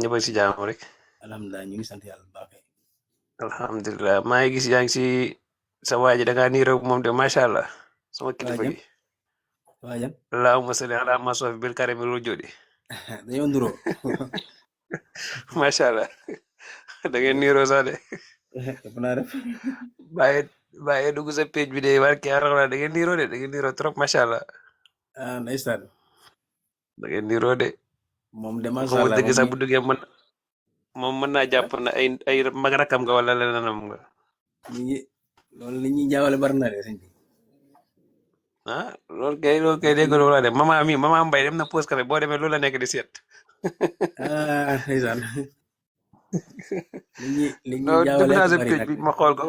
ñëpp a si jàmm rek. alhamdulilah ñu ngi sant yàlla bu baax kay. alhamdulilah maa ngi gis yaa ngi si sa waa ji da ngaa niiroog moom de macha allah sama kilifa waajam gi. waajam allahumma salli ala masof bil karami lu jodi dañoo nduroo macha allah da ngeen niiroo sax de ëpp naa def bàyyi bàyyi dugg sa page bi de barke Alxuraan da ngeen niiroo de da ngeen niiroo trop macha allah ndeysaan da ngeen niiroo de moom de macha xamu allah dëgg sax bu duggee moom mën naa jàpp na ay mag rakam nga wala leneenam nga. ñi ngi loolu li ñuy jaawale bari na de sëñ bi loolu kay dégg nga de mama Mbay dem na pause café boo demee loolu la nekk di seet. ndeysaan li ñuy non dugg jaawale naa ak sa bari page nag bi ma xool ko.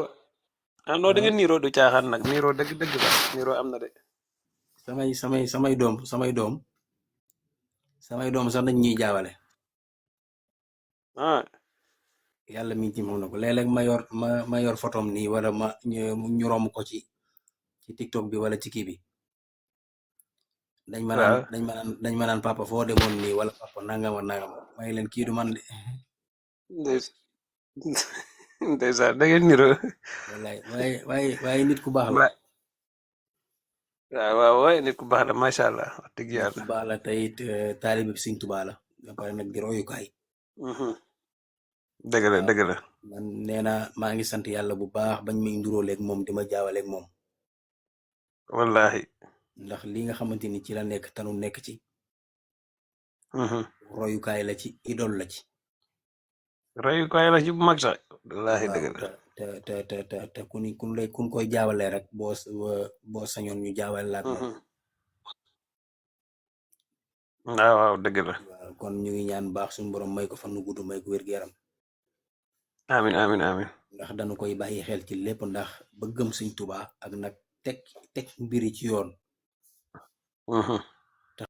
non da waaw ngeen niiroo du caaxaan nag niiroo dëgg dëgg la niiroo am na de. samay doom sax dañ ñuy jaawale ah yàlla mi ngi ci moom na ko léeg-léeg ma yor photom nii wala ñu romb ko ci TikTok bi wala ci kii bi waaw dañ ma naan papa foo demoon nii wala papa nangam ak nangam may leen kii du man de ndeys- ndeysaan da ngeen niiroo. wallaay waaye nit ku baax la waaw waaye nit ku baax la macha allah wax dëgg nit ku yàlla. baax la tey taalibe bi Sëñ Tuubaa la ba pare nag di royukaay dëgg la waaw dëgg la. man nee na maa ngi sant yàlla bu baax bañ may nduróoleeg moom di ma jaawaleeg moom wallahi. ndax li nga xamante ni ci la nekk tanu nekk ci royukaay la ci idol la ci rayukaay la ci bu mag sax. wallahi waaw dëgg la. te kun koy jaawalee rek boo sañoon ñu jaawale laak moom waaw waaw dëgg la. waaw kon ñu ngi ñaan baax suñu borom may ko fan nu gudd may ko wér-gu-yaram amin amin amin. ndax dañu koy bàyyi xel ci lépp ndax bëggam Sëñ Tuubaa ak nag teg mbiri ci yoon